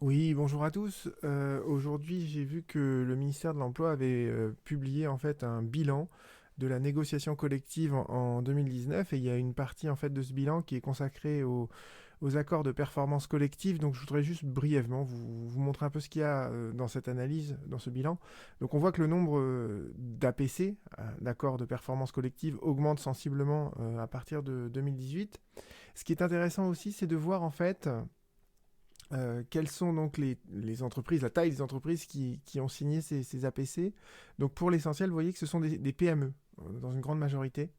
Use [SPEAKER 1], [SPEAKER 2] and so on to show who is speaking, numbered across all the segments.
[SPEAKER 1] Oui, bonjour à tous. Aujourd'hui, j'ai vu que le ministère de l'Emploi avait publié en fait un bilan de la négociation collective en 2019 et il y a une partie en fait de ce bilan qui est consacrée aux accords de performance collective. Donc, je voudrais juste brièvement vous montrer un peu ce qu'il y a dans cette analyse, dans ce bilan. Donc, on voit que le nombre d'APC, d'accords de performance collective, augmente sensiblement à partir de 2018. Ce qui est intéressant aussi, c'est de voir en fait quelles sont donc les entreprises, la taille des entreprises qui ont signé ces APC. Donc pour l'essentiel, vous voyez que ce sont des PME dans une grande majorité.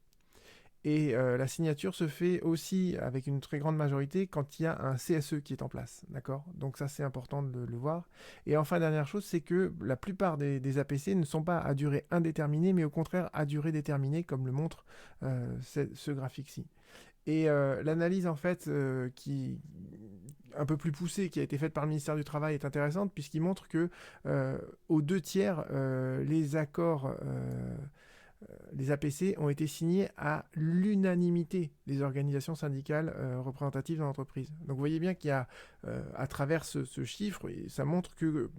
[SPEAKER 1] Et la signature se fait aussi avec une très grande majorité quand il y a un CSE qui est en place. D'accord. Donc ça, c'est important de le voir. Et enfin, dernière chose, c'est que la plupart des APC ne sont pas à durée indéterminée, mais au contraire à durée déterminée, comme le montre ce graphique-ci. Et l'analyse en fait qui un peu plus poussée qui a été faite par le ministère du Travail est intéressante puisqu'il montre que aux deux tiers les accords les APC ont été signés à l'unanimité des organisations syndicales représentatives dans l'entreprise. Donc vous voyez bien qu'il y a à travers ce chiffre, et ça montre que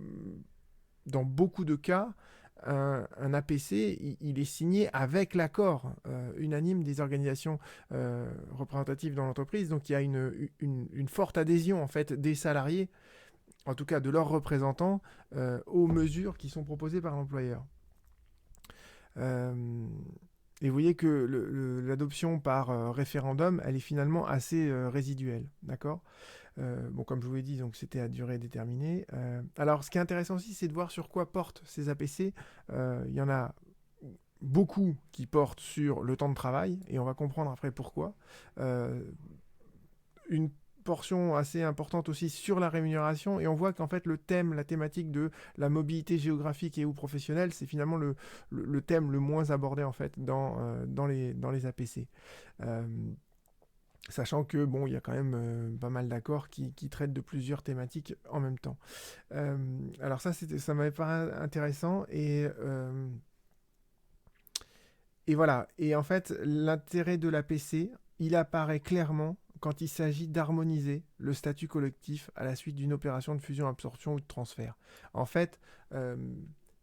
[SPEAKER 1] dans beaucoup de cas, un APC, il est signé avec l'accord unanime des organisations représentatives dans l'entreprise. Donc il y a une forte adhésion en fait des salariés, en tout cas de leurs représentants, aux mesures qui sont proposées par l'employeur. Euh, et vous voyez que l'adoption par référendum, elle est finalement assez résiduelle, d'accord. Bon, comme je vous l'ai dit, donc c'était à durée déterminée. Alors, ce qui est intéressant aussi, c'est de voir sur quoi portent ces APC. Il y en a beaucoup qui portent sur le temps de travail, et on va comprendre après pourquoi. Euh, une portion assez importante aussi sur la rémunération, et on voit qu'en fait le thème, la thématique de la mobilité géographique et ou professionnelle, c'est finalement le thème le moins abordé en fait dans les APC. Euh, Sachant que bon, il y a quand même pas mal d'accords qui traitent de plusieurs thématiques en même temps. Euh, alors ça m'avait paru intéressant et voilà. Et en fait, l'intérêt de la PC, il apparaît clairement quand il s'agit d'harmoniser le statut collectif à la suite d'une opération de fusion-absorption ou de transfert. En fait, euh,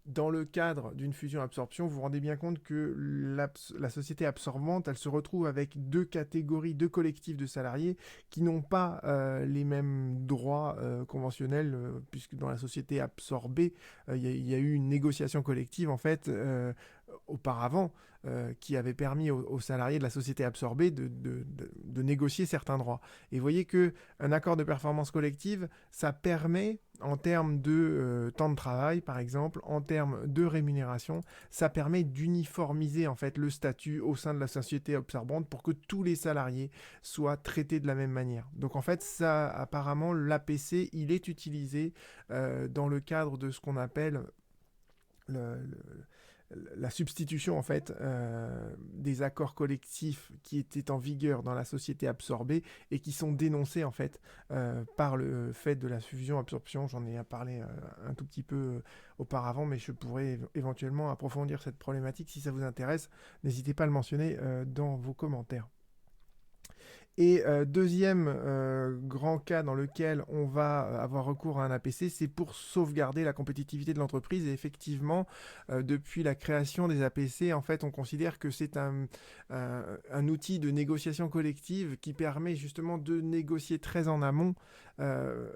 [SPEAKER 1] dans le cadre d'une fusion-absorption, vous vous rendez bien compte que la société absorbante, elle se retrouve avec deux catégories, deux collectifs de salariés qui n'ont pas les mêmes droits conventionnels, puisque dans la société absorbée, il y a eu une négociation collective en fait auparavant qui avait permis aux salariés de la société absorbée de négocier certains droits. Et vous voyez que un accord de performance collective, ça permet, en termes de temps de travail, par exemple, en termes de rémunération, ça permet d'uniformiser en fait le statut au sein de la société absorbante pour que tous les salariés soient traités de la même manière. Donc en fait, ça, apparemment, l'APC, il est utilisé dans le cadre de ce qu'on appelle la substitution en fait des accords collectifs qui étaient en vigueur dans la société absorbée et qui sont dénoncés en fait par le fait de la fusion-absorption. J'en ai parlé un tout petit peu auparavant, mais je pourrais éventuellement approfondir cette problématique si ça vous intéresse. N'hésitez pas à le mentionner dans vos commentaires. Et deuxième grand cas dans lequel on va avoir recours à un APC, c'est pour sauvegarder la compétitivité de l'entreprise. Et effectivement, depuis la création des APC, en fait, on considère que c'est un outil de négociation collective qui permet justement de négocier très en amont euh,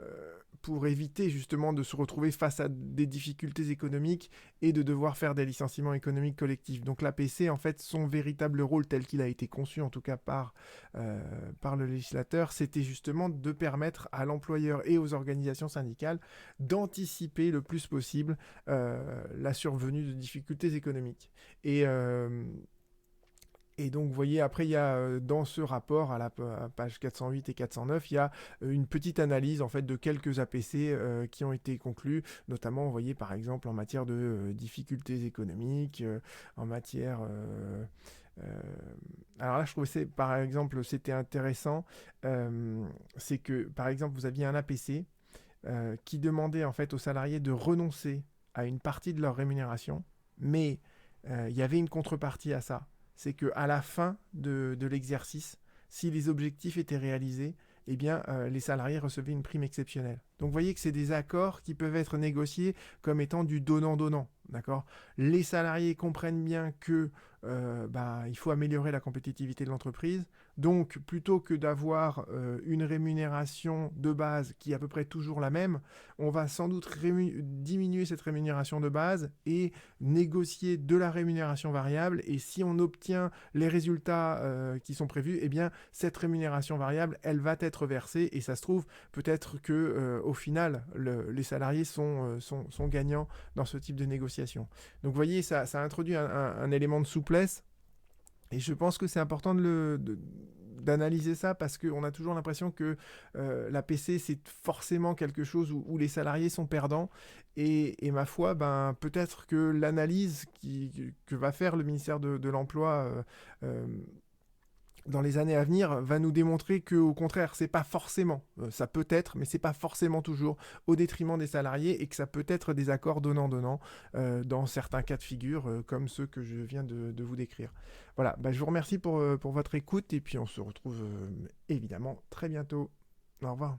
[SPEAKER 1] pour éviter justement de se retrouver face à des difficultés économiques et de devoir faire des licenciements économiques collectifs. Donc l'APC, en fait, son véritable rôle tel qu'il a été conçu, en tout cas euh, par le législateur, c'était justement de permettre à l'employeur et aux organisations syndicales d'anticiper le plus possible la survenue de difficultés économiques. Et, euh, et donc, vous voyez, après, il y a dans ce rapport, à la page 408 et 409, il y a une petite analyse en fait de quelques APC qui ont été conclus, notamment, vous voyez, par exemple, en matière de difficultés économiques, en matière euh, alors là, je trouvais par exemple, c'était intéressant. euh, c'est que, par exemple, vous aviez un APC qui demandait en fait aux salariés de renoncer à une partie de leur rémunération, mais il y avait une contrepartie à ça. C'est que à la fin de l'exercice, si les objectifs étaient réalisés, eh bien, les salariés recevaient une prime exceptionnelle. Donc, vous voyez que c'est des accords qui peuvent être négociés comme étant du donnant-donnant. D'accord. Les salariés comprennent bien que il faut améliorer la compétitivité de l'entreprise. Donc, plutôt que d'avoir une rémunération de base qui est à peu près toujours la même, on va sans doute diminuer cette rémunération de base et négocier de la rémunération variable. Et si on obtient les résultats qui sont prévus, eh bien, cette rémunération variable, elle va être versée. Et ça se trouve, peut-être que au final, les salariés sont gagnants dans ce type de négociation. Donc, vous voyez, ça introduit un élément de souplesse. Et je pense que c'est important d'analyser ça parce qu'on a toujours l'impression que la PC, c'est forcément quelque chose où les salariés sont perdants. Et ma foi, peut-être que l'analyse que va faire le ministère de l'Emploi dans les années à venir va nous démontrer que au contraire c'est pas forcément ça peut être mais c'est pas forcément toujours au détriment des salariés et que ça peut être des accords donnant dans certains cas de figure comme ceux que je viens de vous décrire. Voilà, je vous remercie pour votre écoute et puis on se retrouve évidemment très bientôt. Au revoir.